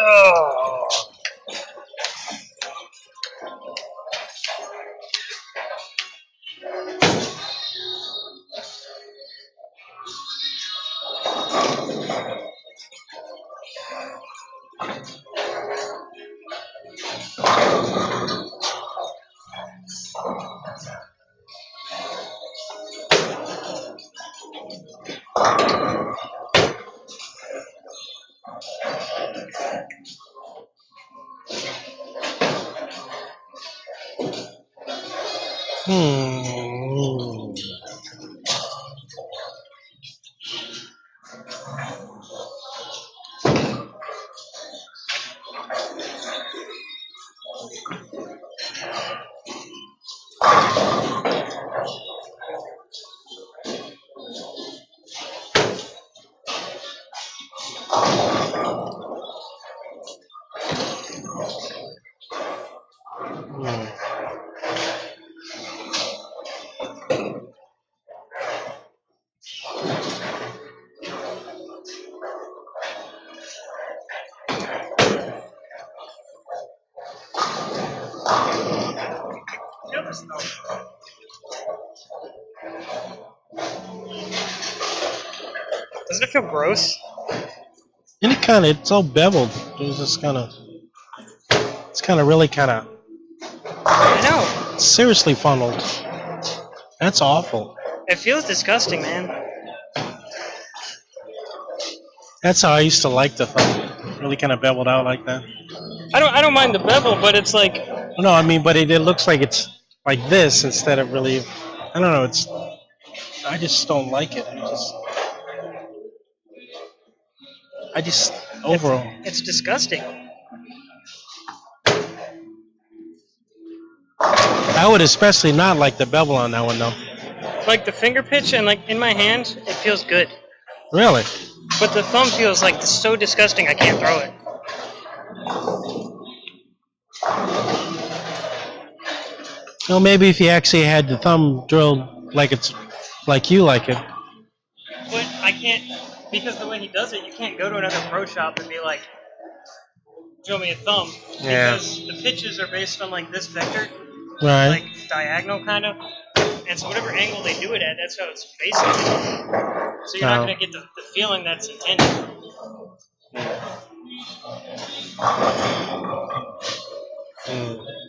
Oh. Doesn't it feel gross? And it's so beveled. It's just it's really I know. seriously funneled. That's awful. It feels disgusting, man. That's how I used to like the thumb. Really kind of beveled out like that. I don't mind the bevel, but it's like. No, I mean, but it looks like it's like this instead of really. I don't know. I just don't like it. I just overall. It's disgusting. I would especially not like the bevel on that one though. Like the finger pitch and like in my hand, it feels good. Really? But the thumb feels like so disgusting I can't throw it. Well, maybe if you actually had the thumb drilled like you like it. But I can't, because the way he does it, you can't go to another pro shop and be like, show me a thumb. Yeah. Because the pitches are based on like this vector. Right. Like diagonal kind of. And so whatever angle they do it at, that's how it's based on. So you're not going to get the feeling that's intended.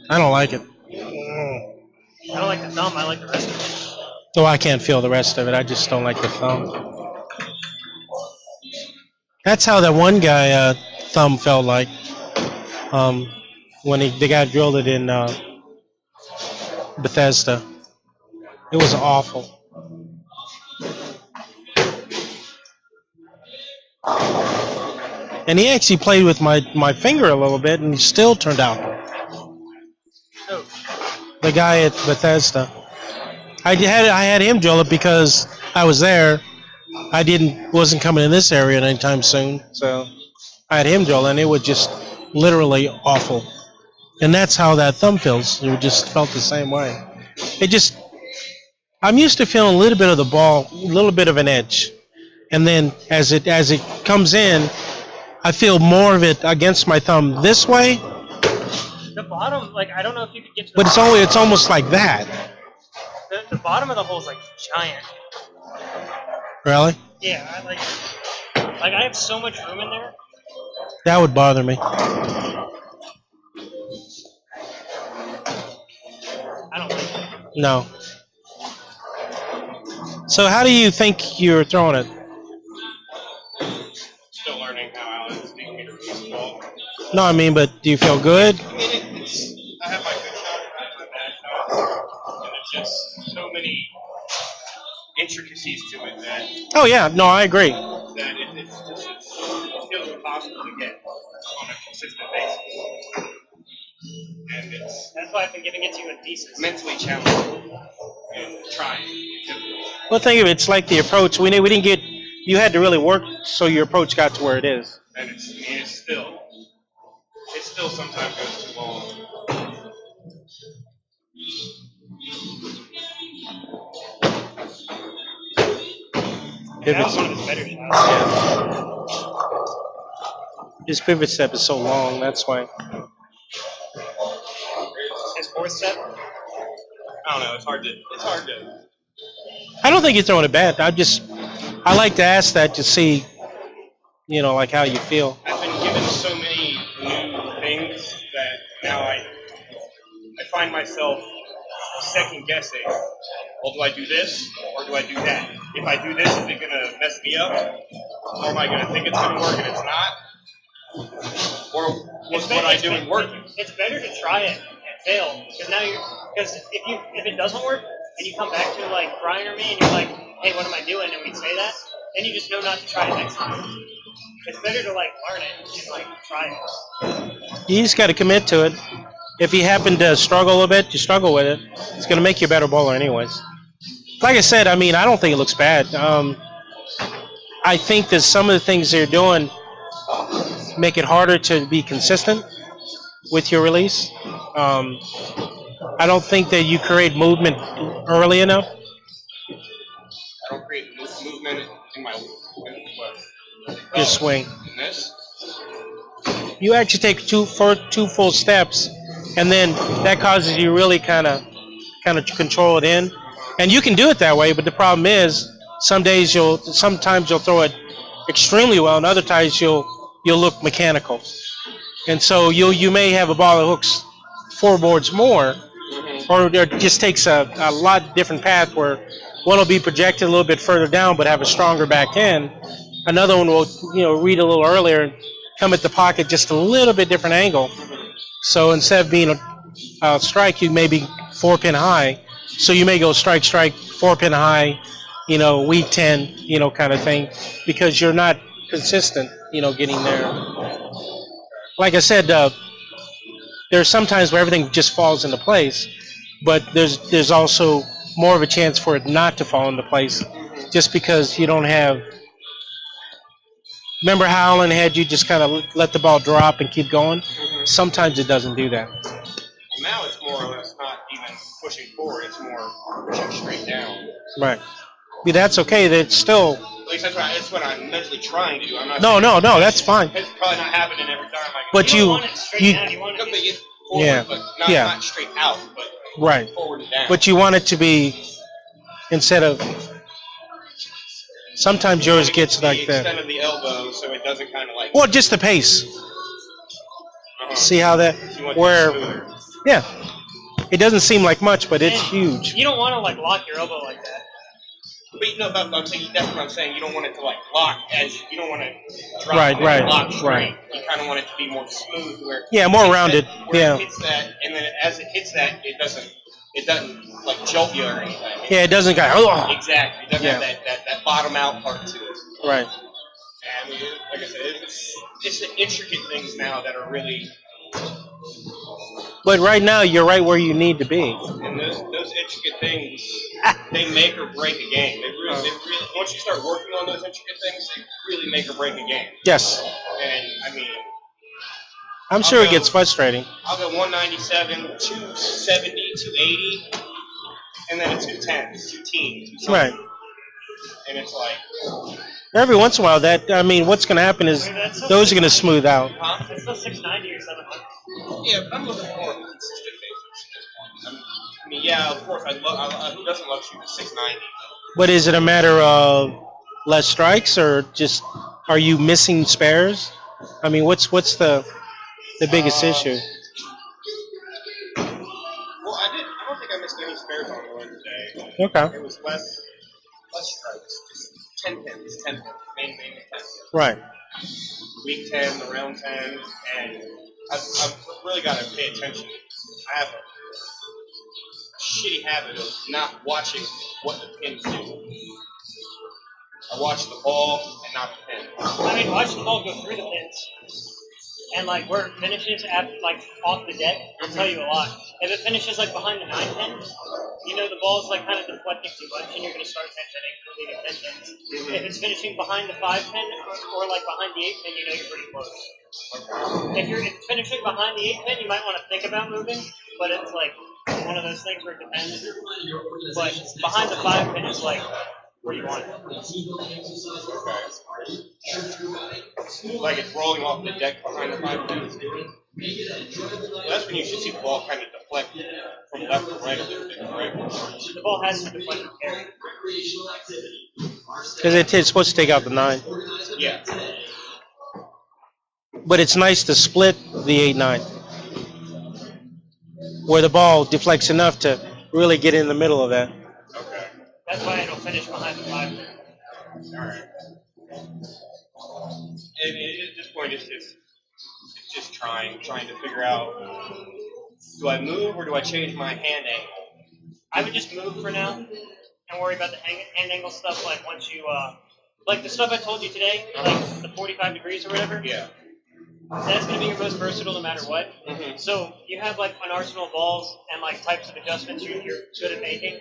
I don't like it. I don't like the thumb, I like the rest of it. So I can't feel the rest of it. I just don't like the thumb. That's how that one guy thumb felt like when the guy drilled it in Bethesda. It was awful. And he actually played with my finger a little bit, and it still turned out. Oh. The guy at Bethesda. I had him drill it because I was there. I wasn't coming in this area anytime soon, so I had him drill, and it was just literally awful. And that's how that thumb feels. It just felt the same way. I'm used to feeling a little bit of the ball, a little bit of an edge, and then as it comes in, I feel more of it against my thumb this way. The bottom, like I don't know if you could get to. But it's almost like that. The bottom of the hole is like giant. Really? Yeah, I have so much room in there. That would bother me. I don't like it. No. So how do you think you're throwing it? Still learning how Alan's making me to release the ball. No, I mean, but do you feel good? I mean, I have my good shot, I have my bad shot, and there's just so many intricacies to it that. Oh yeah, no, I agree. That it feels impossible to get on a consistent basis, and that's why I've been giving it to you in pieces. Mentally challenging and trying. Well, think of it. It's like the approach. We didn't get. You had to really work so your approach got to where it is. And it still sometimes goes too long. That was pivots. one of his better shots. Yeah. His pivot step is so long. That's why. His fourth step. I don't know. It's hard to. I don't think you're throwing it bad. I like to ask that to see, like how you feel. I've been given so many new things that now I find myself second guessing. Well, do I do this or do I do that? If I do this, is it gonna mess me up, or am I gonna think it's gonna work and it's not? Or was what I doing working? It's better to try it and fail because if it doesn't work and you come back to like Brian or me and you're like, hey, what am I doing? And we say that, then you just know not to try it next time. It's better to like learn it and like try it. You just got to commit to it. If you happen to struggle a bit, you struggle with it. It's going to make you a better bowler anyways. Like I said, I don't think it looks bad. I think that some of the things they're doing make it harder to be consistent with your release. I don't think that you create movement early enough. I don't create movement in my Your swing. In this? You actually take two full steps, and then that causes you really kind of control it in. And you can do it that way, but the problem is sometimes you'll throw it extremely well, and other times you'll look mechanical. And so you may have a ball that hooks 4 boards more, or it just takes a lot different path where one will be projected a little bit further down but have a stronger back end. Another one will read a little earlier and come at the pocket just a little bit different angle. So instead of being a strike, you may be 4-pin high. So you may go strike, 4-pin high, weak 10, kind of thing, because you're not consistent, getting there. Like I said, there's some times where everything just falls into place, but there's also more of a chance for it not to fall into place, just because you don't have. Remember how Alan had you just kind of let the ball drop and keep going? Sometimes it doesn't do that. Well, now it's more or less not even pushing forward; it's more pushing straight down. Right. Yeah, that's okay. That's still. At least that's what I'm mentally trying to do. I'm not. No, that's fine. It's probably not happening every time. But you don't want it straight down. You want it forward, but not straight out, but right. Forward and down. But you want it to be instead of. Sometimes yours gets like that. Extent of the elbow, so it doesn't kind of like. Well, just the pace. See how that where. Yeah. It doesn't seem like much, but it's huge. You don't want to like lock your elbow like that. But I'm saying that's what I'm saying. You don't want it to like lock you don't want to drop right, lock straight. Right. You kind of want it to be more smooth, where more rounded. It hits that, and then as it hits that, it doesn't like jolt you or anything. It doesn't go. Oh. Exactly. It doesn't have that bottom out part to it. Right. And like I said, it's the intricate things now that are really. But right now, you're right where you need to be. And those intricate things, they make or break a game. They really, once you start working on those intricate things, they really make or break a game. Yes. And, I'm sure it gets frustrating. I'll go 197, 270, 280, and then a 210, 210. Right. And it's like... Every once in a while, what's going to happen is those are going to smooth out. Huh? It's still 690 or 700. Yeah, but I'm looking for a consistent basis. Of course, who doesn't love shooting 690? But is it a matter of less strikes, or just are you missing spares? What's the biggest issue? Well, I don't think I missed any spares on Wednesday. Okay. It was less strikes, just 10 pins, mainly 10 pins. Right. Week 10, the round 10, and I've really got to pay attention. I have a shitty habit of not watching what the pins do. I watch the ball and not the pin. Watch the ball go through the pins. And where it finishes off the deck, will tell you a lot. If it finishes behind the 9 pin, the ball's kind of deflecting too much, and you're going to start 10 pinning, 10 pins. If it's finishing behind the 5 pin or behind the 8 pin, you're pretty close. If it's finishing behind the 8 pin, you might want to think about moving, but it's one of those things where it depends. But behind the 5 pin is where you want it. Okay. Like it's rolling off the deck behind the 5 pins. Well, that's when you should see the ball kind of deflect from left to right a little bit, right? The ball has to deflect and carry. Because it's supposed to take out the 9. Yeah. But it's nice to split the 8-9, where the ball deflects enough to really get in the middle of that. Okay. That's why it'll finish behind the 5 pin. All right. And at this point, it's just trying to figure out, do I move or do I change my hand angle? I would just move for now and worry about the hand angle stuff. Like once you, like the stuff I told you today, like the 45 degrees or whatever. Yeah. That's going to be your most versatile no matter what. Mm-hmm. So you have like an arsenal of balls and like types of adjustments you're good at making.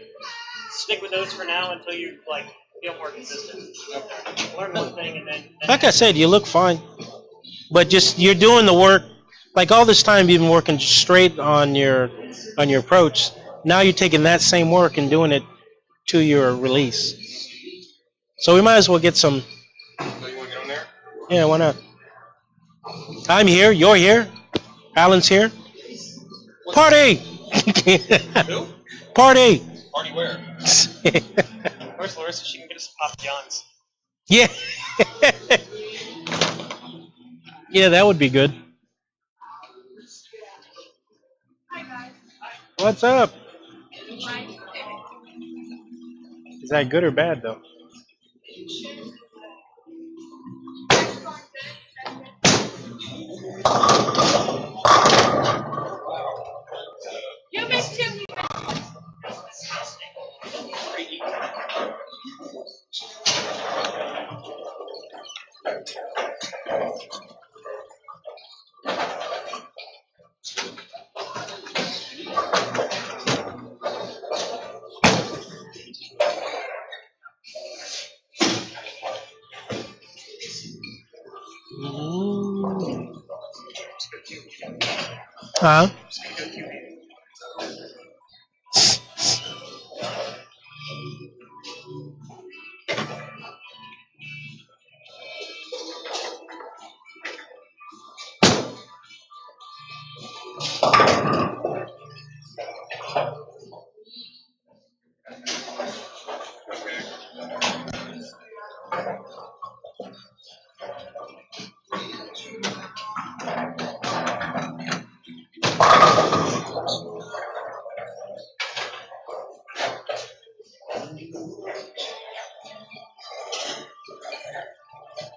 Stick with those for now until you like feel more consistent. Okay. Learn one thing and then Like I said, you look fine, but just you're doing the work. Like all this time, you've been working straight on your approach. Now you're taking that same work and doing it to your release. So we might as well get some. So you want to get on there? Yeah, why not? I'm here. You're here. Alan's here. Party! Who? Party! Party where? where's Larissa? She can get us some Papa John's. Yeah. Yeah, that would be good. What's up? Is that good or bad, though? You missed him. Huh?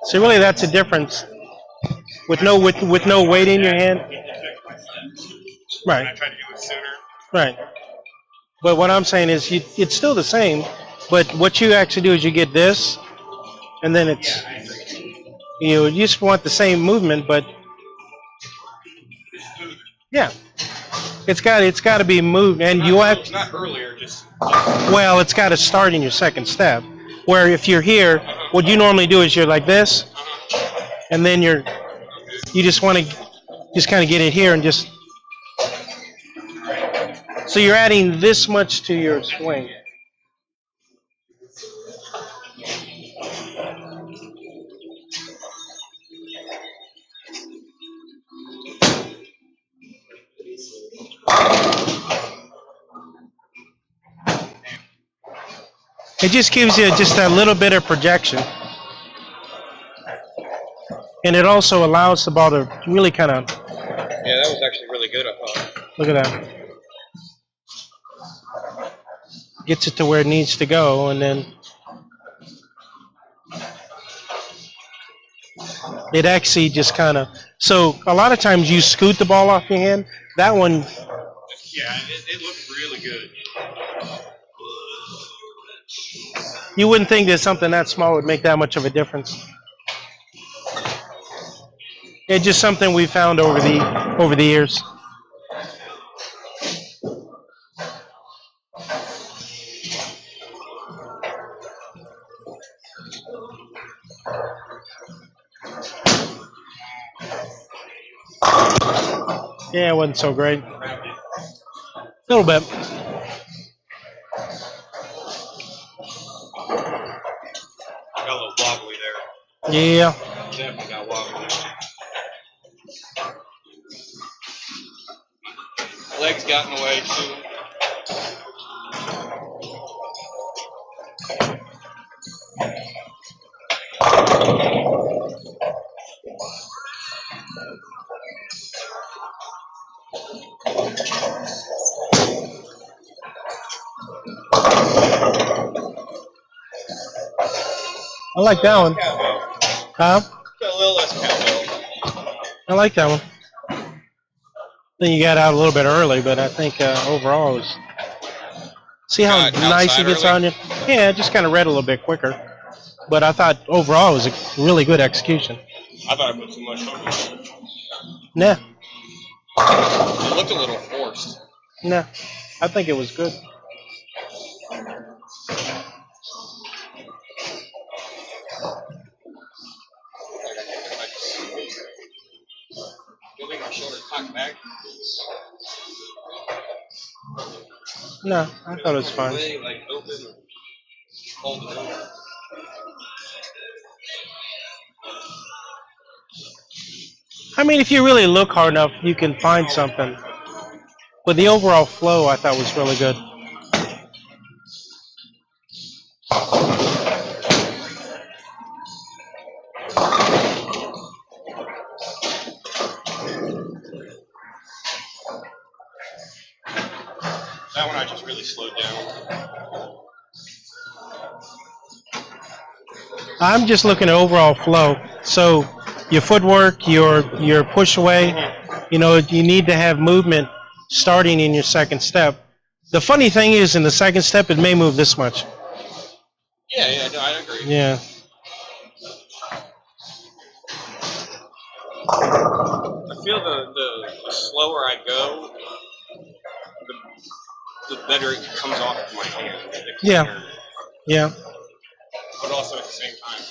So really, that's a difference. With no weight in your hand. Right. I tried to do it sooner. Right. But what I'm saying is, it's still the same. But what you actually do is you get this, and then it's you just want the same movement, but yeah, it's got to be moved, and you have Not earlier, just. well, it's got to start in your second step. Where if you're here, what you normally do is you're like this, and then you just want to just kind of get it here and just. So you're adding this much to your swing. It just gives you just a little bit of projection. And it also allows the ball to really kind of... Yeah, that was actually really good, I thought. Look at that. Gets it to where it needs to go, and then... It actually just kind of... So, a lot of times you scoot the ball off your hand. That one... Yeah, it looked really good. You wouldn't think that something that small would make that much of a difference. It's just something we found over the years. Yeah, it wasn't so great. A little bit. wobbly there. Yeah. Definitely got wobbly. Legs got in the way too. I like that one. Huh? Got a little less cowbell. I like that one. Then you got out a little bit early, but I think overall it was. See how nice it gets early? on you? Yeah, it just kind of read a little bit quicker. But I thought overall it was a really good execution. I thought I put too much on it. Nah, It looked a little forced. nah. I think it was good. You'll make my shoulder cock back. No, I thought it was fine. Way, like open, hold it over. I mean, if you really look hard enough, you can find something. But the overall flow, I thought, was really good. That one I just really slowed down. I'm just looking at overall flow. So your footwork, your push away, you know, you need to have movement starting in your second step. The funny thing is, in the second step, it may move this much. Yeah, no, I agree. Yeah. I feel the slower I go, the better it comes off of my hand. Yeah. Yeah. But also at the same time,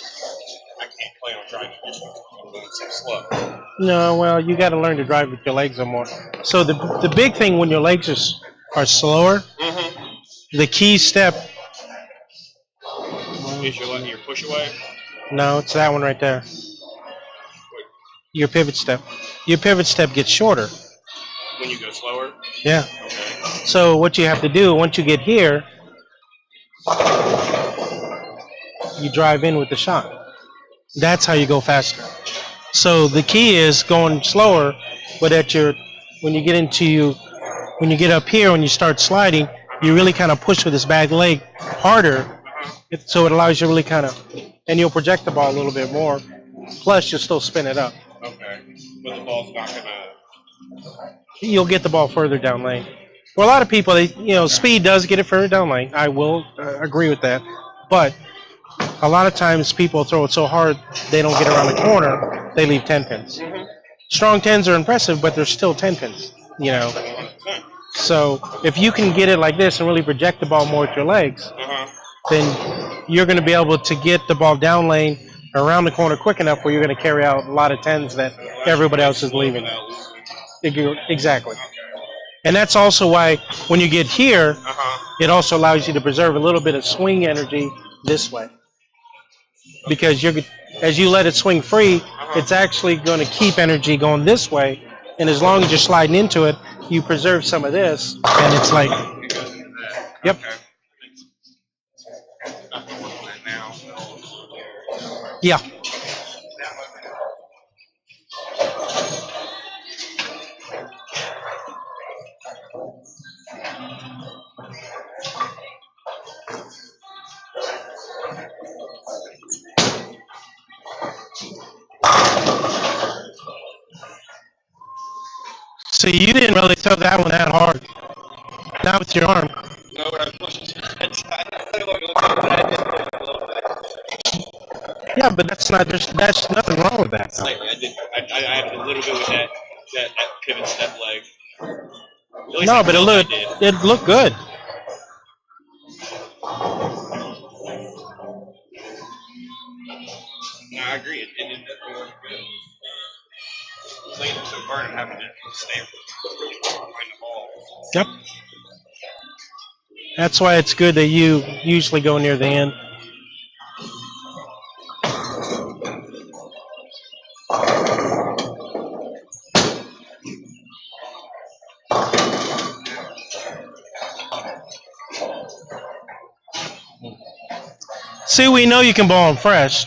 I can't play on driving I'm going so slow. No, well, you got to learn to drive with your legs more. So the big thing when your legs are slower, the key step. Is your push away? No, it's that one right there. Your pivot step. Your pivot step gets shorter. When you go slower? Yeah. Okay. So what you have to do, once you get here, you drive in with the shot. That's how you go faster. So the key is going slower, but when you get up here, when you start sliding, you really kind of push with this back leg harder. So it allows you to really kind of, and you'll project the ball a little bit more. Plus, you'll still spin it up. Okay. But the ball's not gonna. You'll get the ball further down lane. For a lot of people, speed does get it further down lane. I will agree with that. But a lot of times people throw it so hard they don't get around the corner, they leave 10 pins. Strong 10s are impressive, but they're still 10 pins, So if you can get it like this and really project the ball more with your legs, then you're going to be able to get the ball down lane around the corner quick enough where you're going to carry out a lot of 10s that everybody else is leaving. Exactly. And that's also why when you get here, it also allows you to preserve a little bit of swing energy this way. Because as you let it swing free, it's actually going to keep energy going this way. And as long as you're sliding into it, you preserve some of this. And it's like, yep. Yeah. So you didn't really throw that one that hard. Not with your arm. No, but I pushed it. Yeah, but that's nothing wrong with that. Slightly, I had a little bit with that pivot step leg. No, but it looked good. No, I agree. It definitely looked good. Playing so hard and having to stay behind the ball. Yep. That's why it's good that you usually go near the end. See, we know you can ball them fresh.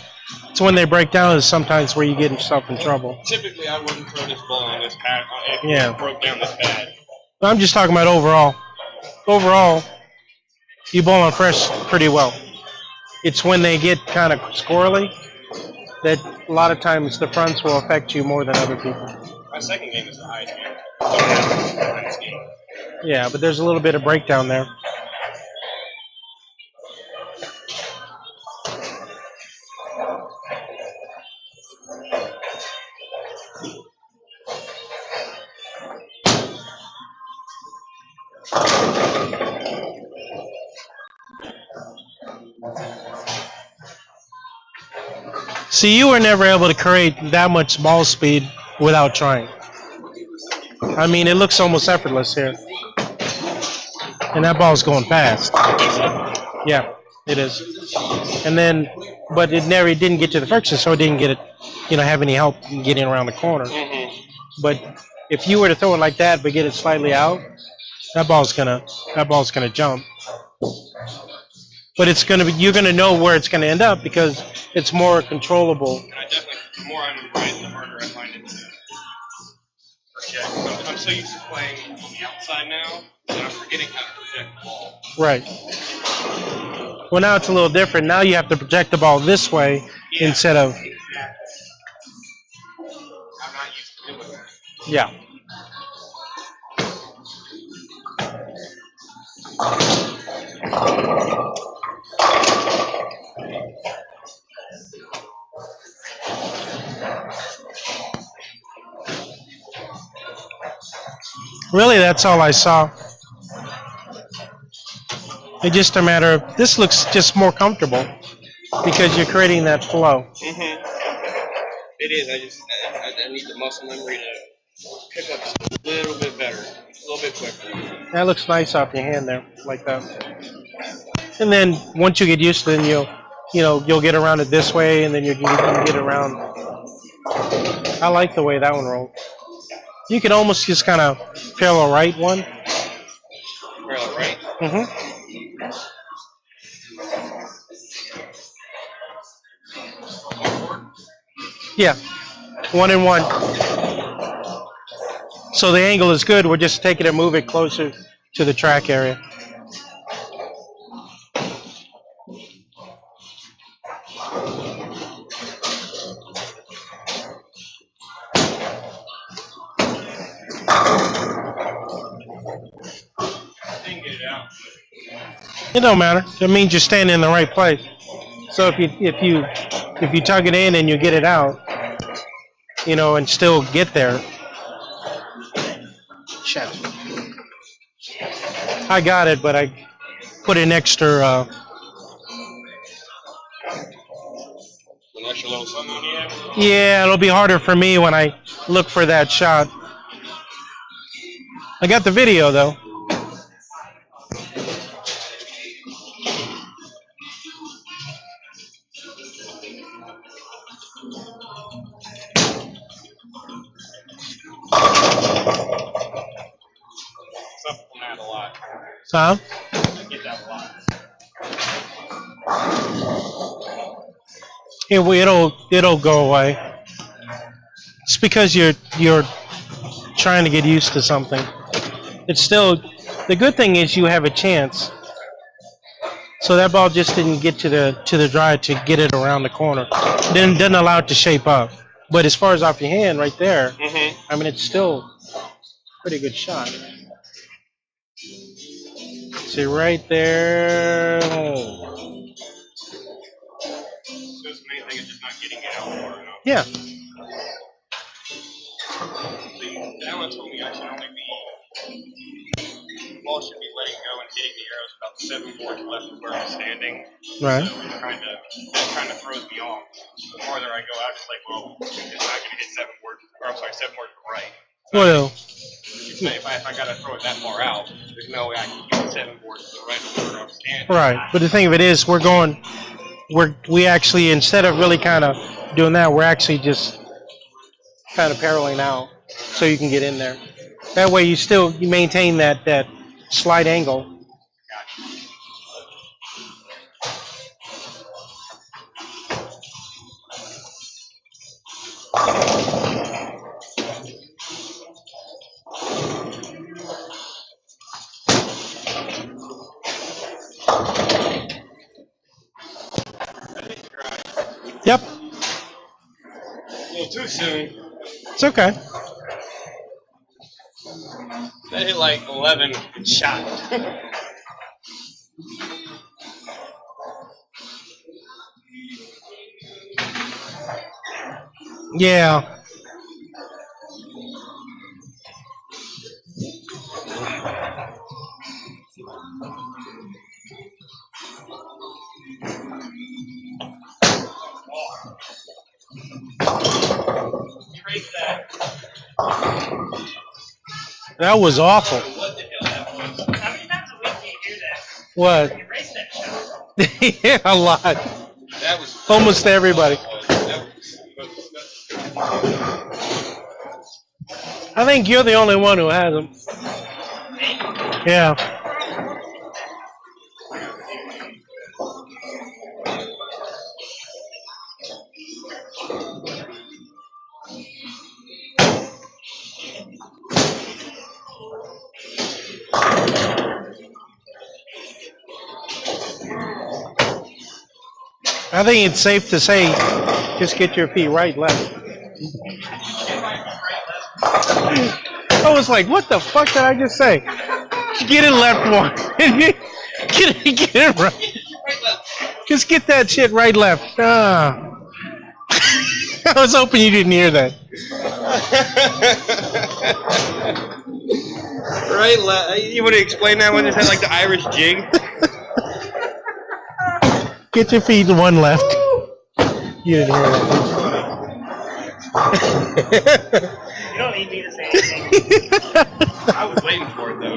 It's when they break down is sometimes where you get yourself in trouble. Typically, I wouldn't throw this ball on this pad if Yeah. it broke down this bad. I'm just talking about overall. Overall, you ball them fresh pretty well. It's when they get kind of squirrely that a lot of times the fronts will affect you more than other people. My second game is the highest game. Don't have the highest game. Yeah, but there's a little bit of breakdown there. See, you were never able to create that much ball speed without trying. I mean, it looks almost effortless here. And that ball's going fast. Yeah, it is. And then, but it didn't get to the friction, so it didn't get it, have any help getting around the corner. Mm-hmm. But if you were to throw it like that, but get it slightly out, that ball's gonna jump. But you're gonna know where it's gonna end up because it's more controllable. And I definitely, the more I'm right, the harder I find it to project. I'm so used to playing on the outside now that I'm forgetting how to project the ball. Right. Well, now it's a little different. Now you have to project the ball this way instead of. I'm not used to doing that. Yeah. Really, that's all I saw. It's just a matter of, this looks just more comfortable because you're creating that flow. Mm-hmm. It is. I need the muscle memory to pick up a little bit better, a little bit quicker. That looks nice off your hand there, like that. And then once you get used to it, you'll get around it this way, and then you can get around. I like the way that one rolled. You can almost just kind of parallel right one. Parallel right? Mm-hmm. Yeah, 1 and 1. So the angle is good. We're just taking it, move it closer to the track area. It don't matter. It means you're standing in the right place. So if you tug it in and you get it out, and still get there. Shit. I got it, but I put an extra. An extra little something on the end? Yeah, it'll be harder for me when I look for that shot. I got the video though. That a lot. Huh? I get that a lot. It'll go away. It's because you're trying to get used to something. It's still, the good thing is you have a chance. So that ball just didn't get to the drive to get it around the corner. Didn't allow it to shape up. But as far as off your hand right there, I mean it's still a pretty good shot. See right there. So the main thing is just not getting it out far enough. Yeah. Alan told me I should only the ball should be letting go and hitting the arrows about 7 boards left of where I'm standing. Right. So that kind of throws me off. The farther I go out, it's like, well, it's not going to hit 7 boards, or I'm sorry, 7 boards to the right. Well. If I got to throw it that far out, there's no way I can get 7 boards to the right of where I'm standing. Right. But the thing of it is, we actually, instead of really kind of doing that, we're actually just kind of paralleling out so you can get in there. That way you maintain that slight angle. Yep. A little too soon. It's okay. That hit like 11 and shot. Yeah. Erase that. That was awful. What the hell that was? How many times a week do you do that? What? Erase that shot. Yeah, a lot. That was Almost everybody. I think you're the only one who has them. Yeah. I think it's safe to say, just get your feet right, left. I was like, what the fuck did I just say? Get it left one. get it right. Just get that shit right, left. Ah. I was hoping you didn't hear that. Right, you want to explain that one? Is that like the Irish jig? Get your feet one left. You didn't hear that. You don't need me to say anything. I was waiting for it though.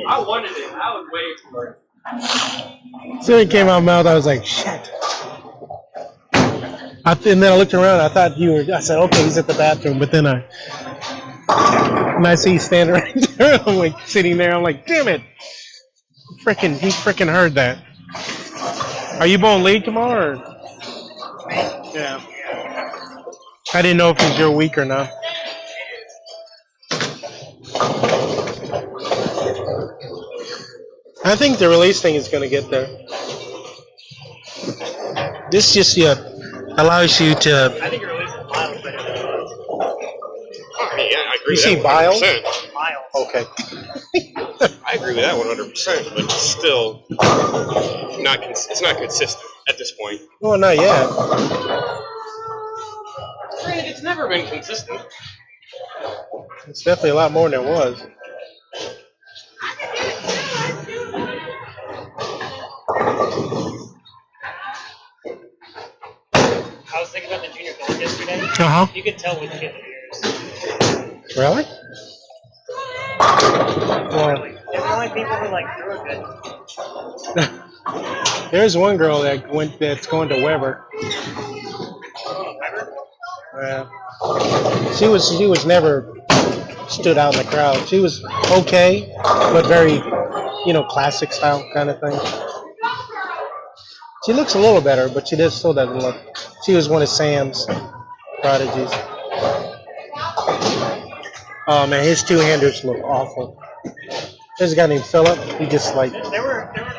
I wanted it. I was waiting for it. As soon as it came out of my mouth, I was like, shit. And then I looked around. I thought you were. I said, okay, he's at the bathroom. But then I see you standing right there. I'm like sitting there. I'm like, damn it. He freaking heard that. Are you going lead tomorrow? Or? Yeah. I didn't know if it was your week or not. I think the release thing is going to get there. This just allows you to. I think your release is miles better than it was. Oh, yeah, I agree You with see that Biles? 100%. Miles. Okay. I agree with that 100%, but it's still not. It's not consistent at this point. Well, not yet. Granted, it's never been consistent. It's definitely a lot more than it was. I was thinking about the junior gold yesterday. Uh-huh. You could tell with kid ears. Really? Well, They're the only people who like threw it good. there's one girl that's going to Weber. She was never stood out in the crowd. She was okay, but very, classic style kind of thing. She looks a little better, but she still doesn't look. She was one of Sam's prodigies. Oh man, his two-handers look awful. There's a guy named Philip. He just like. There were that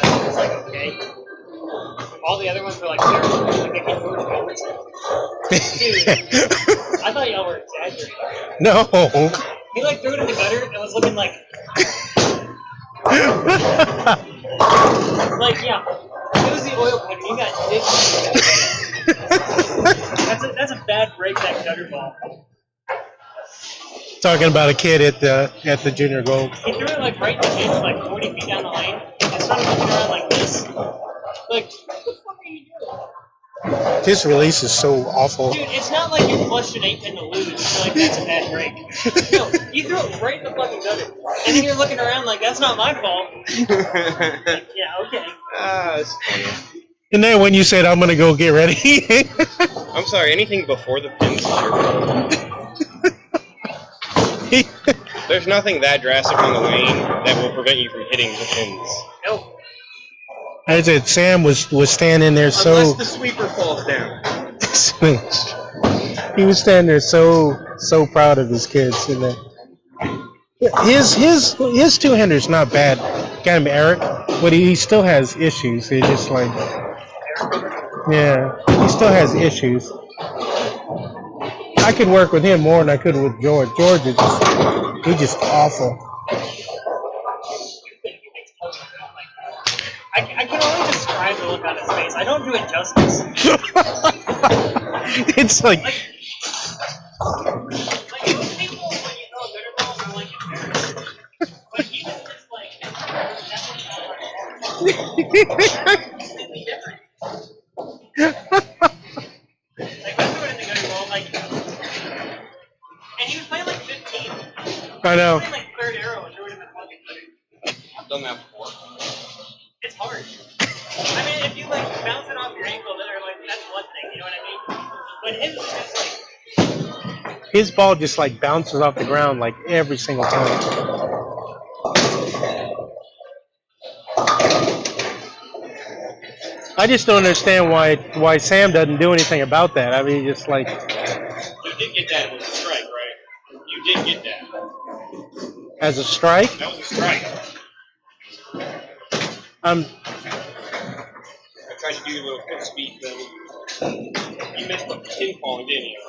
I was like, okay. All the other ones were like terrible. Like they came forward to Dude, I thought y'all were exaggerating. No. He like threw it in the gutter and was looking like. Like, yeah. It was the oil painter. You got dick. That's a bad break, that gutter ball. Talking about a kid at the junior gold. He threw it like right in the ditch, like 40 feet down the lane, and started looking around like this. Like, what the fuck are you doing? His release is so awful. Dude, it's not like you flushed an 8-pin to lose. You're like, that's a bad break. No, you threw it right in the fucking gutter. And then you're looking around like, that's not my fault. Like, yeah, okay. That's funny. And then when you said, I'm going to go get ready. I'm sorry, anything before the pins is your fault. There's nothing that drastic on the lane that will prevent you from hitting the pins. Nope. I said Sam was standing there Unless so the sweeper falls down. he was standing there so proud of his kids. And his two-hander's not bad. Got him Eric, but he still has issues. He just like yeah, he still has issues. I could work with him more than I could with George. George is he's just awful. I can only describe the look on his face. I don't do it justice. It's like Like most people, when you throw a bitter ball, they're like embarrassed. But he was just like, completely different. Like, let's do it in the gutter ball, like, and he was playing like 15. I know. He was playing like third arrow and threw it in the fucking gutter. I've done that before. It's hard. I mean, if you like bounce it off your ankle, then they're like, that's one thing, you know what I mean? But his was just like, His ball just like bounces off the ground like every single time. I just don't understand why Sam doesn't do anything about that. I mean, just like You did get that with a strike, right? You did get that. as a strike. That was a strike. I'm I tried to do a little quick speed thing. You missed the ping pong, didn't you?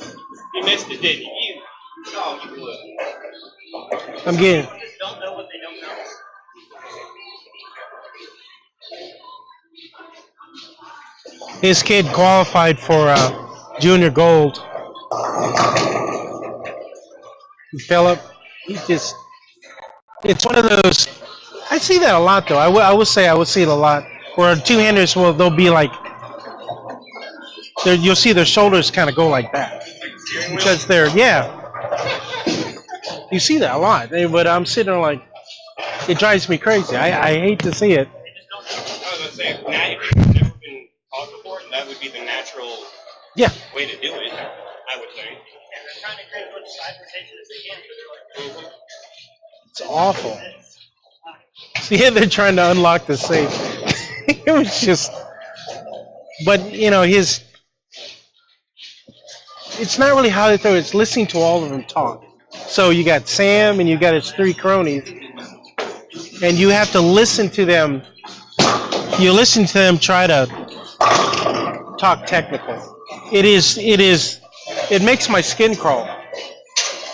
You missed it, didn't you? No, you would. I'm getting. people just don't know what they don't know. His kid qualified for junior gold. Philip, he just. It's one of those. I see that a lot, though. I would say I would see it a lot. Where two-handers they'll be like, you'll see their shoulders kind of go like that because they're You see that a lot, but I'm sitting there like, it drives me crazy. I hate to see it. They just don't know. I was going to say, if you've never been taught before, that would be the natural Yeah, way to do it, I would think. And they're trying to create as much side rotation as they can, but they're like, it's awful. this. Yeah, they're trying to unlock the safe. It was just, but you know, it's not really how they throw it. It's listening to all of them talk. So you got Sam and you got his three cronies, and you have to listen to them. You listen to them try to talk technical. It makes my skin crawl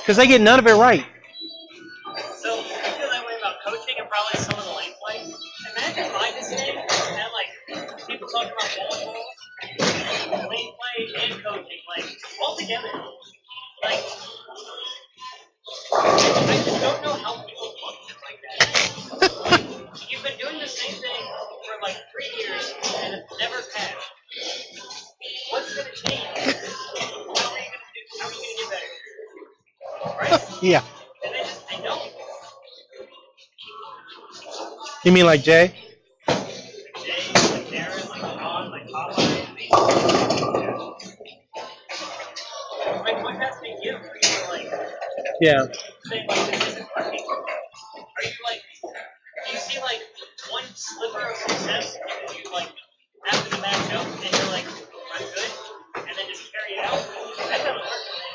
because they get none of it right. So you feel that way about coaching and probably some of the lane play. Imagine my decision and like people talking about volleyball, lane play, and coaching, like all together. Like I just don't know how people function like that. Like, you've been doing the same thing for like 3 years and it's never passed. What's gonna change? How are you gonna get better? Right? Yeah. And they don't. You mean like Jay? Jay, like Darren, like Sean, like Popeye. Like, what has to give for you to, like, Yeah. say, like, this isn't working? Are you, like, do you see, like, one sliver of success because you, like, after the match up and you're like, I'm good, and then just carry it out? That doesn't work for me.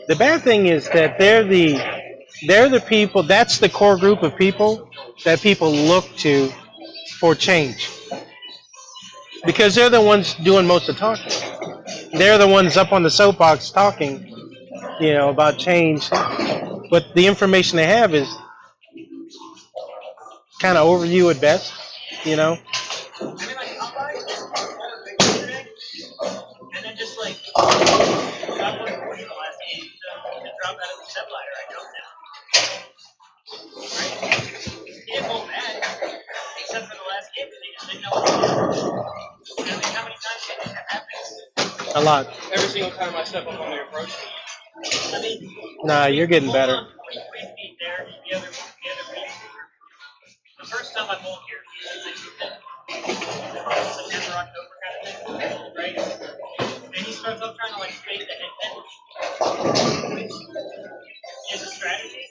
The bad thing is that they're the people. That's the core group of people that people look to for change because they're the ones doing most of the talking. They're the ones up on the soapbox talking, you know, about change. But the information they have is kind of overview at best, you know. I mean, like, Popeye just won a big today, and then just, like, got 140 in the last game, so he dropped out of the step ladder. I know now. Right? He didn't hold bad, except for the last game, because he just didn't know what to do. You know, I mean, how many times did that happen? A lot. Every single time I step up on the approach, I mean, Nah, you're getting better. we beat there, the other week. The first time I bowled here, it's like September, October kind of thing, right? And he starts up trying to like fade the head bend, which is a strategy.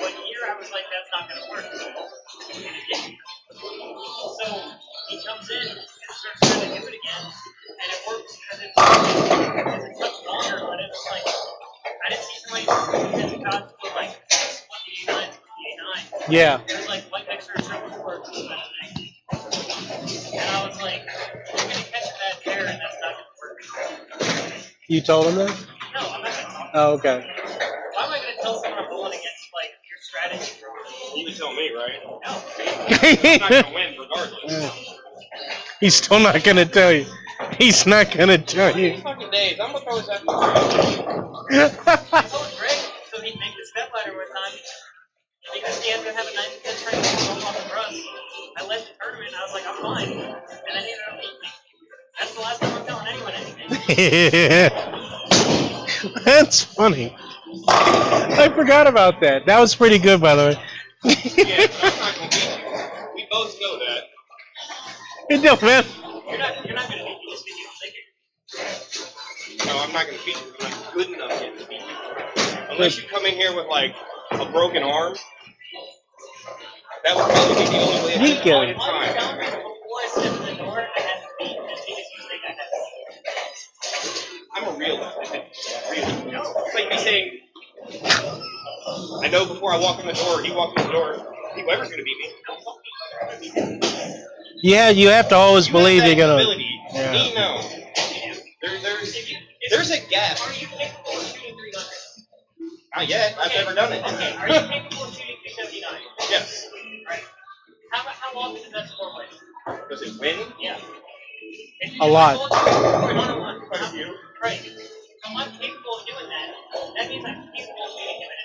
But here I was like, that's not going to work. And it didn't. So jumps in and starts trying to do it again, and it works because it's a touch longer, but it was like, I didn't see somebody who got to like 189, 189. Yeah. It was like one extra triple for it. And I was like, you're going to catch that there, and that's not going to work. You told him that? No, I'm not going to tell him. Oh, okay. Why am I going to tell someone I'm bowling against, like, your strategy? You can tell me, right? No. I'm not going to win regardless. He's still not going to tell you. He's not going to tell you. Fucking days. I'm going to throw his after I told Greg so he'd make the step ladder one time because he had to have a 9-10 tournament off the brush. I led the tournament and I was like, I'm fine. And then he ended up beating me. That's the last time I'm telling anyone anything. That's funny. I forgot about that. That was pretty good, by the way. Yeah, but I'm not going to beat you. We both know that. It don't matter. You're not going to beat me just because you don't think it. No, I'm not going to beat you. I'm not good enough yet to beat you. Unless you come in here with, like, a broken arm. That would probably be the only way He at can. point in Why did you tell time. me before I stepped in the door I had to beat as big as you think I had to beat? I'm a realist. It's like me saying, I know before I walk in the door, he walked in the door, whoever's going to beat me. Yeah, you have to always believe you're going to. Ability. Yeah. Me, no. There's a gap. Are you capable of shooting 300? Not yet. I've never done it. Okay, are you capable of shooting 279? Yes. Right. How often does that score win? Does it win? Yeah. A lot. Quite a few. Right. So I'm capable of doing that. That means I'm capable of beating him at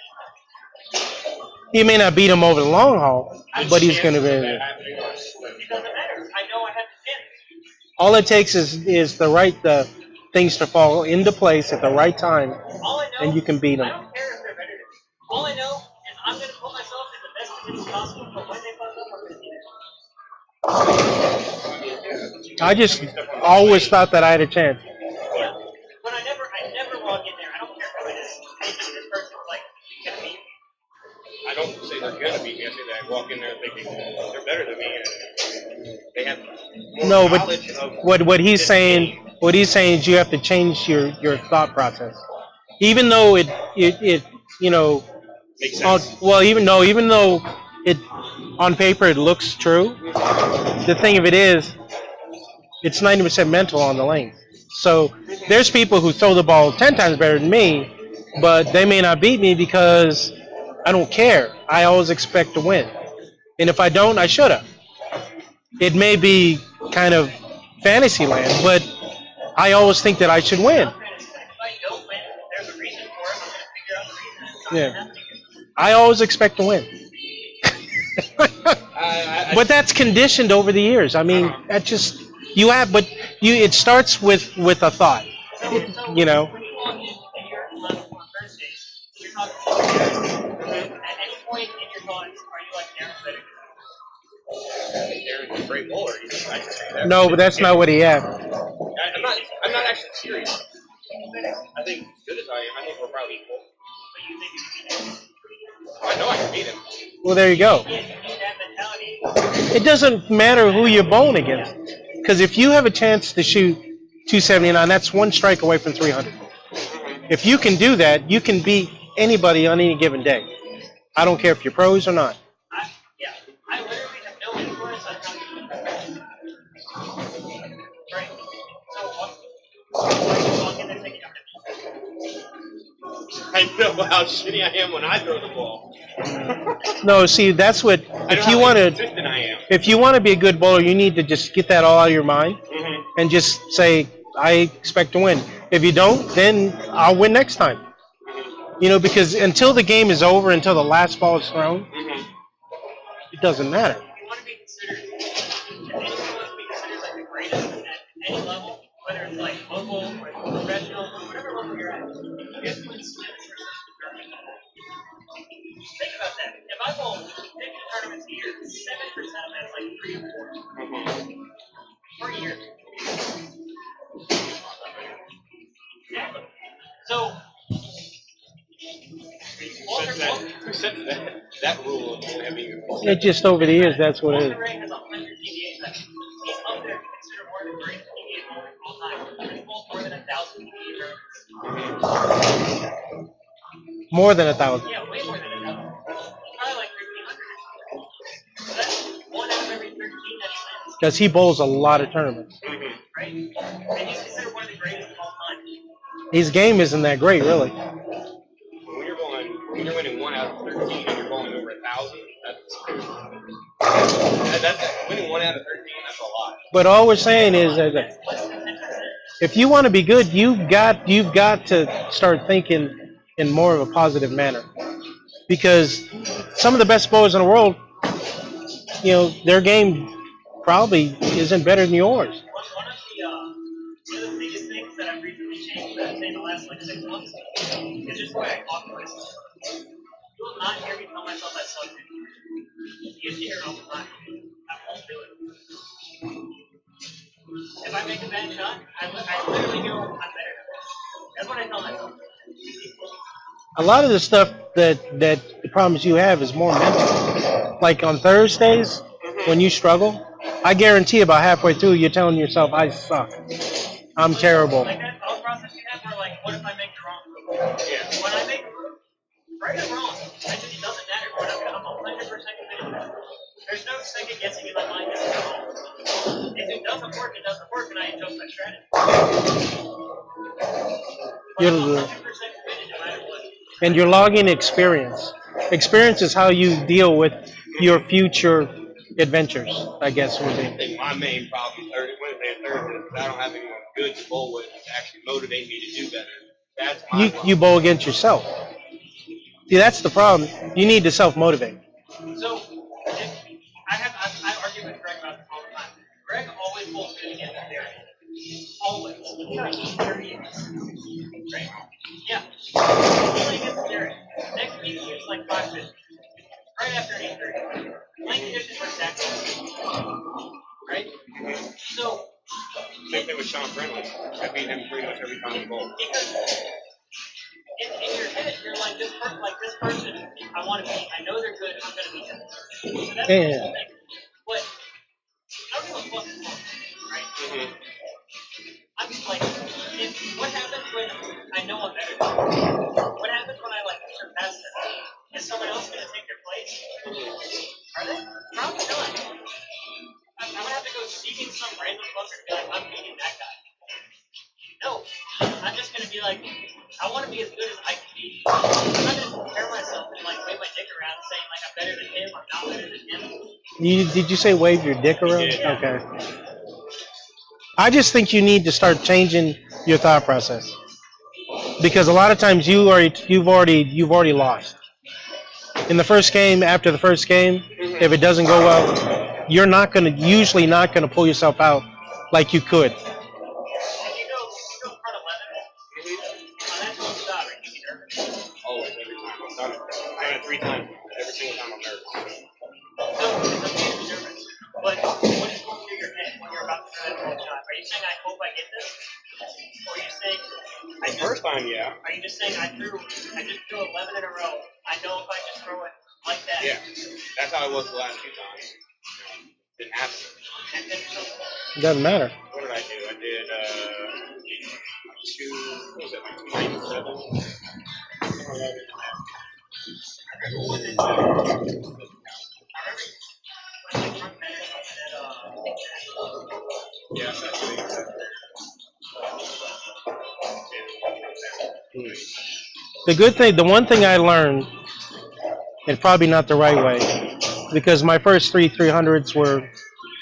any time. He may not beat him over the long haul, but he's going to be. It It doesn't matter. I know I have to win. All it takes is the things to fall into place at the right time, All I know, and you can beat them. I don't care if they're better than me. All I know is I'm going to put myself in the best position possible for when they fuck up, I'm going to beat it. I just always thought that I had a chance. Yeah. But I never walk in there. I don't care who it is. Thinking this person's like going to beat me. I don't say they're going to beat me. I say that I walk in there thinking they're better than me and they have more No, but knowledge of what he's this saying game. what he's saying is you have to change your thought process. Even though it you know Makes sense. even though it on paper it looks true, the thing of it is it's 90% mental on the lane. So there's people who throw the ball 10 times better than me, but they may not beat me because I don't care. I always expect to win. And if I don't, I should have. It may be kind of fantasy land, but I always think that I should win. If I don't win, there's a reason for it. I'm going to figure out the reason. Yeah. I always expect to win. But that's conditioned over the years. I mean, that just it starts with a thought. So You know. when you walk in and you're on Thursdays, you're talking at any point in your thoughts, are you like Darren's better? Darren's a great bowler. I just say that. No, but that's not what he had. I'm not actually serious. I think as good as I am, I think we're probably equal. But you think you can beat him? I know I can beat him. Well, there you go. Yeah, you need that mentality. It doesn't matter who you're bowling against. Because if you have a chance to shoot 279, that's one strike away from 300. If you can do that, you can beat anybody on any given day. I don't care if you're pros or not. I literally have no influence on how you do. Right. So you walk in there thinking I'm going to beat you. I know how shitty I am when I throw the ball. No, see, that's what I know how inconsistent I am. if you want to be a good bowler, you need to just get that all out of your mind Mm-hmm. and just say, I expect to win. If you don't, then I'll win next time. You know, because until the game is over, until the last ball is thrown, Mm-hmm. it doesn't matter. If you want to be considered, if anyone wants to be considered like the greatest at any level, whether it's like local or professional, whatever level you're at, you have to win 7% of the tournament. Think about that. If I bowl 50 tournaments a year, 7% of that's like 3 or 4 per year. Yeah. So, Who sets that rule of having It just over the years, that's what it is. Walter Ray has 100 DBAs. He's up More than 1,000. Yeah, way more than 1,000. Probably like 1,500. So that's 1 out of every 13 that he wins. Because he bowls a lot of tournaments. Right? And he's considered one of the greatest of all time. His game isn't that great, really. When you're winning 1 out of 13 and you're bowling over 1,000, that's winning 1 out of 13. That's a lot. But all we're saying is that if you want to be good, you've got to start thinking in more of a positive manner. Because some of the best bowlers in the world, you know, their game probably isn't better than yours. One of the biggest things that I've recently changed, I'd say in the last like 6 months, is just the way I talk to myself. You will not hear me tell myself I suck anymore. You hear it all the time. I won't do it. If I make a bad shot, I literally go, I'm better than that. That's what I tell myself. A lot of the stuff that the problems you have is more mental. Like on Thursdays, when you struggle, I guarantee about halfway through you're telling yourself, I suck. I'm terrible. Like that thought process you have where like, what if I make the wrong move? Yeah. When I make a move, right or wrong, it doesn't matter. But I'm 100% committed. There's no second guessing in my mind as to how. If it doesn't work, it doesn't work, and I adjust my strategy. But I'm 100% committed no matter what. And you're logging experience. Experience is how you deal with your future adventures, I guess would be. I think my main problem Wednesday and Thursday is that I don't have anyone good to bowl with to actually motivate me to do better. That's my problem. You bowl against yourself. See, that's the problem. You need to self-motivate. So, I argue with Greg about this all the time. Greg always bowls good against Derek. Always. There he is. Right? Yeah. Playing against Derek. Next week he was like 550. Right after 8:30. Playing conditions were exactly the same. Right? So, same thing with Sean Brennan. I beat him pretty much every time we bowl. Because in your head, you're like this person, I want to be. I know they're good. I'm gonna be them. So that's the thing. But I don't give a fuck as long, right? I'm just like, what happens when I know I'm better than them? What happens when I like surpass them? Is someone else gonna take their place? Are they? Probably not. I'm gonna have to go seeking some random fucker and be like, I'm beating that guy. No, I'm just gonna be like, I want to be as good as I can be. I'm not gonna compare myself and like wave my dick around saying like I'm better than him, I'm not better than him. Did you say wave your dick around? Yeah. Okay. I just think you need to start changing your thought process, because a lot of times you've already lost. In the first game, after the first game, if it doesn't go well, you're usually not gonna pull yourself out like you could. Always, every time. I've done it. I've done it 3 times. Every single time I'm nervous. So, it's okay to be nervous. But what is going through your head when you're about to throw that ball shot? Are you saying, I hope I get this? Or are you saying, The first time, yeah. Are you just saying, I just threw 11 in a row. I know if I just throw it like that. Yeah. That's how it was the last few times. Didn't happen. And then It doesn't matter. What did I do? I did, what was it, like 297? Yeah, The one thing I learned, and probably not the right way, because my first 300s were,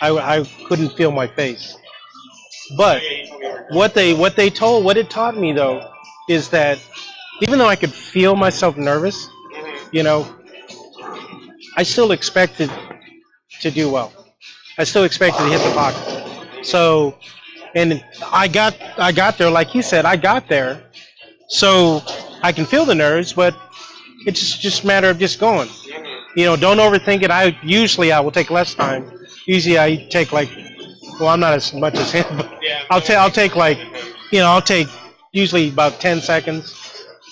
I couldn't feel my face. But what it taught me though, is that even though I could feel myself nervous, you know, I still expected to do well. I still expected to hit the pocket. So, and I got there, like you said, I got there. So I can feel the nerves, but it's just a matter of just going. You know, don't overthink it. I will take less time. Usually I take like, well, I'm not as much as him, but I'll take like, you know, I'll take usually about 10 seconds,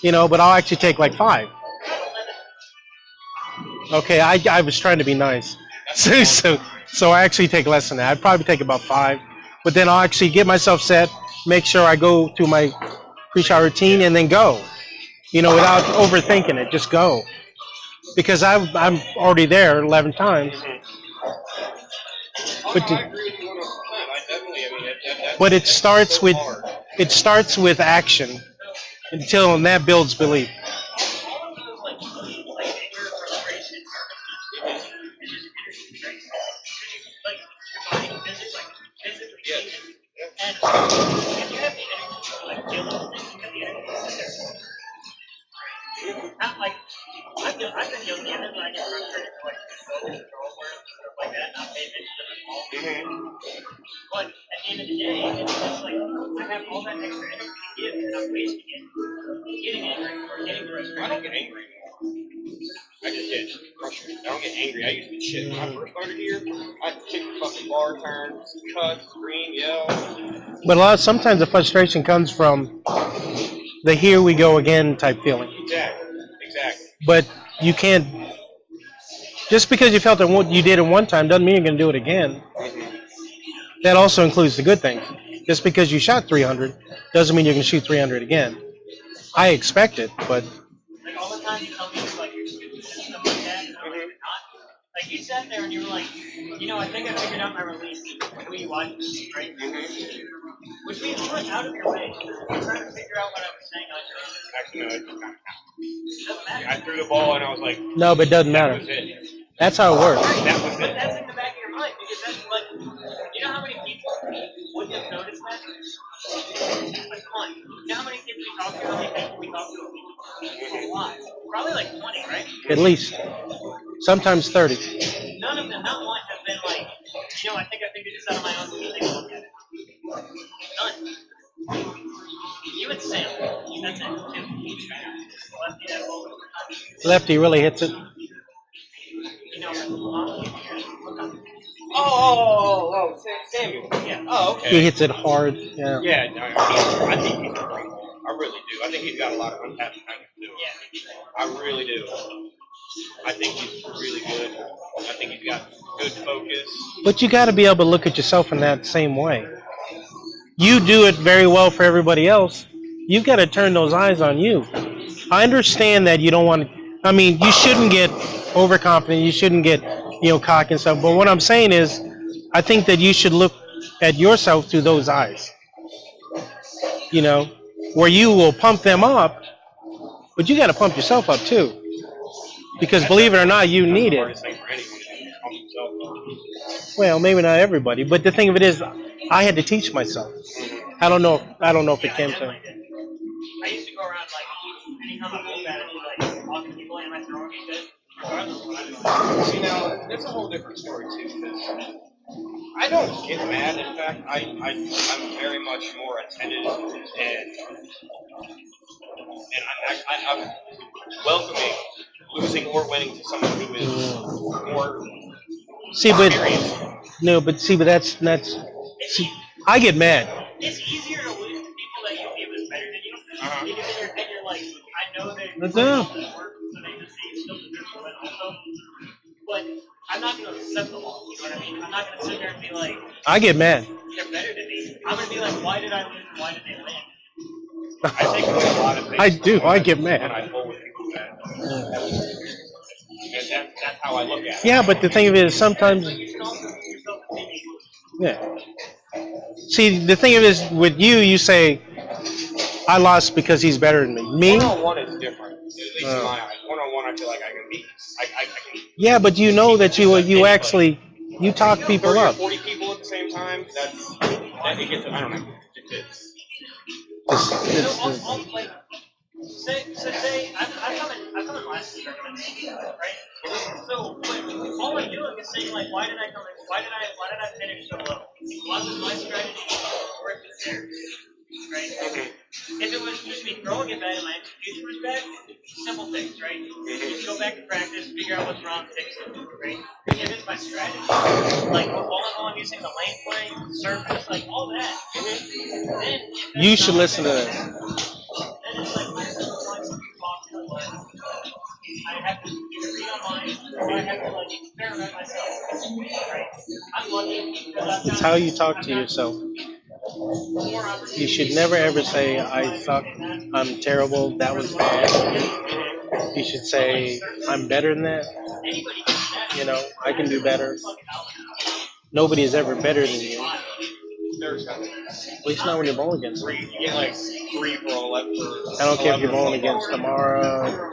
you know, but I'll actually take like 5. Okay, I was trying to be nice. So I actually take less than that. I'd probably take about 5, but then I'll actually get myself set, make sure I go to my pre-shot routine, and then go. You know, without overthinking it, just go. Because I'm already there 11 times. But I agree with you 100%. I definitely, I mean, but it starts so with hard. action until that builds belief. All of those like anger, frustration, nervousness, it's just energy, right? Like your body physically Yeah. changes. And if you have the energy to like deal with things, you have the energy to sit there. Not like I've been guilty of it when I get frustrated to like focus and draw words and stuff like that, not pay attention to them all. But at the end of the day, it's just like I have all that extra energy to give and I'm wasting it getting angry or getting frustrated. I don't get angry anymore. I just get frustrated. I don't get angry. I used to shit. When I first started here, I'd kick the fucking bar, turn, cut, scream, yell. But sometimes the frustration comes from the here we go again type feeling. Exactly. But you can't, just because you felt that you did it one time doesn't mean you're going to do it again. That also includes the good things. Just because you shot 300 doesn't mean you're going to shoot 300 again. I expect it, but... Like all the time you tell me like you're stupid and stuff like that, and I'm like, you're not. Like you sat there and you were like, you know, I think I figured out my release when you watched this, right? Which means you went out of your way. You're trying to figure out what I was saying on your own. Actually, no, it just kind of It doesn't matter. I threw the ball and I was like, No, but it doesn't matter. that was it. That's how it works. That was But it. that's in the back of your mind because that's like, you know how many people wouldn't have noticed that? Like, come on. You know how many kids we talk to, how many people we talk to a week? A lot. Probably like 20, right? At least. Sometimes 30. None of them, not one, have been like, you know, I think I figured this out on my own, so you take a look at it. None. You and Sam. That's it. Lefty, that ball. Lefty really hits it. You know, look up. Oh, Samuel. Yeah. Oh, okay. He hits it hard. Yeah. Yeah, no, I think he's great. I really do. I think he's got a lot of untapped potential to do it. Yeah. I really do. I think he's really good. I think he's got good focus. But you got to be able to look at yourself in that same way. You do it very well for everybody else. You've got to turn those eyes on you. I understand that you don't want to. I mean, you shouldn't get overconfident. You shouldn't get, cocky and stuff. But what I'm saying is, I think that you should look at yourself through those eyes. Where you will pump them up, but you got to pump yourself up too. Because believe it or not, you need it. Well, maybe not everybody, but the thing of it is, I had to teach myself. I don't know if it came to. I used to go around like anytime I felt bad, I'd be like talking to people, am I throwing it good? Regardless of what I'm doing. See, now that's a whole different story too. Because I don't get mad. In fact, I'm very much more attentive and I'm welcoming losing or winning to someone who is more experienced. But I get mad. It's easier to lose to people that you feel is better than you. Because in your head you're like, I know they That's work, so they just still deserve to win also. But I'm not going to accept the loss, you know what I mean? I'm not going to sit there and be like, I get mad. they're better than me. I'm going to be like, why did I lose and why did they win? I take away a lot of things. I do. I get mad. When I hold with people that. And that's how I look at it. Yeah, but the thing of it is, sometimes. Yeah. See, the thing of it is, with you say, I lost because he's better than me. Me? One-on-one is different. At least in my eyes. One-on-one, I feel like I can beat. I can. Yeah, but you know that you actually talk people 30 or up. 40 people at the same time. That it gets. I don't know. Say I come in last year, right? So all I'm doing is saying like, why did I finish so low? Why was my strategy versus theirs? Right? If it was just me throwing it bad and my execution was bad, simple things, right? Just go back to practice, figure out what's wrong, fix it, right? If it's my strategy, like all I'm using the lane play, surface, like all that, then You should listen to this. then it's like I have to either read online or I have to like experiment myself. Right? I'm lucky because It's how you talk to yourself. You should never ever say, I suck, I'm terrible, that was bad. You should say, I'm better than that. You know, I can do better. Nobody is ever better than you. At least not when you're bowling against them. You get like 3 for 11. I don't care if you're bowling against Tamara,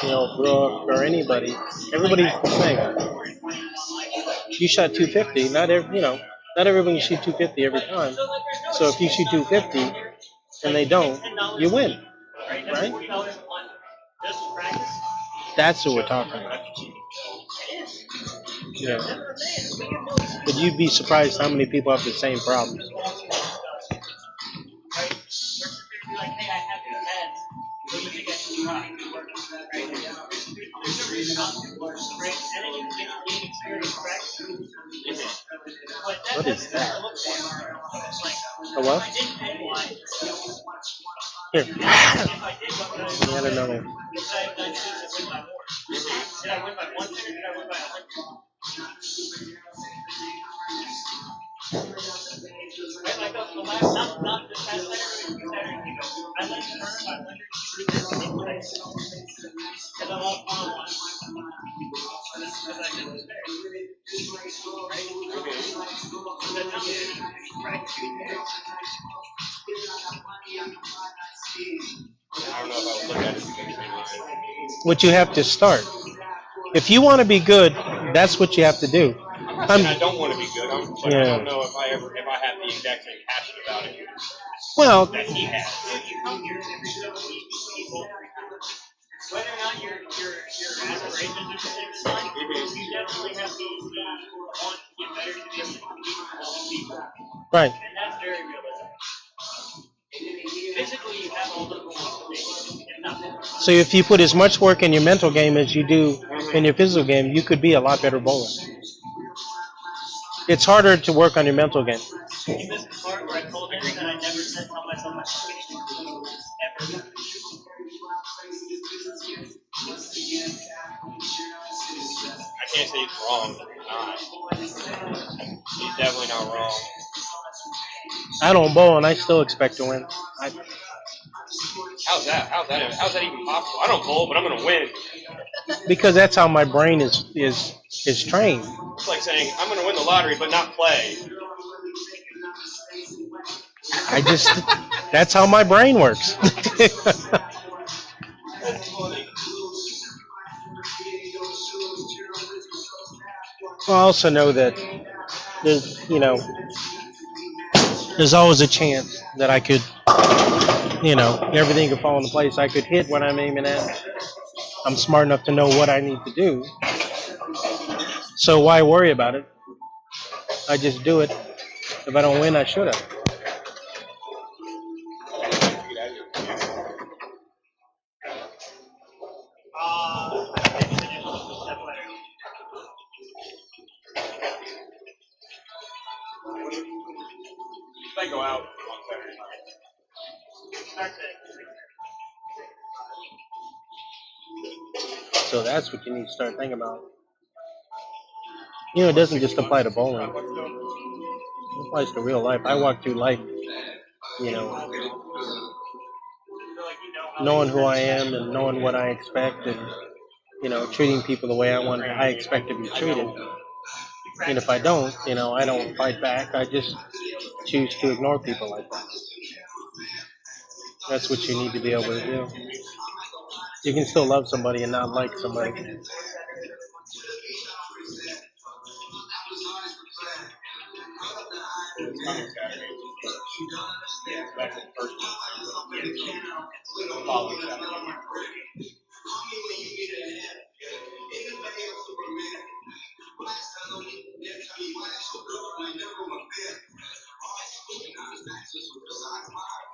Brooke, or anybody. Everybody's the same. You shot 250. Not everyone can shoot 250 every time. So if you shoot 250 and they don't, you win, right? That's what we're talking about. Yeah. But you'd be surprised how many people have the same problems. What is that? A what? Here. I don't know. What you have to start. If you want to be good, that's what you have to do. I don't want to be good. I don't know if I have the exact same passion about it. Well, that he has. Whether or not your aspirations are the same, you definitely have to want to get better to be able to compete with all people. Right. And that's very realistic. Physically, you have all the qualifications, if not more. So if you put as much work in your mental game as you do in your physical game, you could be a lot better bowler. It's harder to work on your mental game. You missed the part where I told him that I never said tell myself my ever. I can't say he's wrong. He's definitely not wrong. I don't bowl, and I still expect to win. How's that even possible? I don't bowl, but I'm going to win. Because that's how my brain is trained. It's like saying, I'm going to win the lottery, but not play. That's how my brain works. That's funny. I also know that there's always a chance that I could, everything could fall into place. I could hit what I'm aiming at. I'm smart enough to know what I need to do. So why worry about it? I just do it. If I don't win, I should have. They go out. So that's what you need to start thinking about. It doesn't just apply to bowling. It applies to real life. I walk through life, knowing who I am and knowing what I expect and, treating people the way I expect to be treated. And if I don't, I don't fight back. I just choose to ignore people like that. That's what you need to be able to do. You can still love somebody and not like somebody.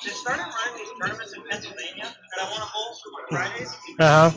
They started running these tournaments in Pennsylvania, and I want to bowl on Fridays. Uh-huh.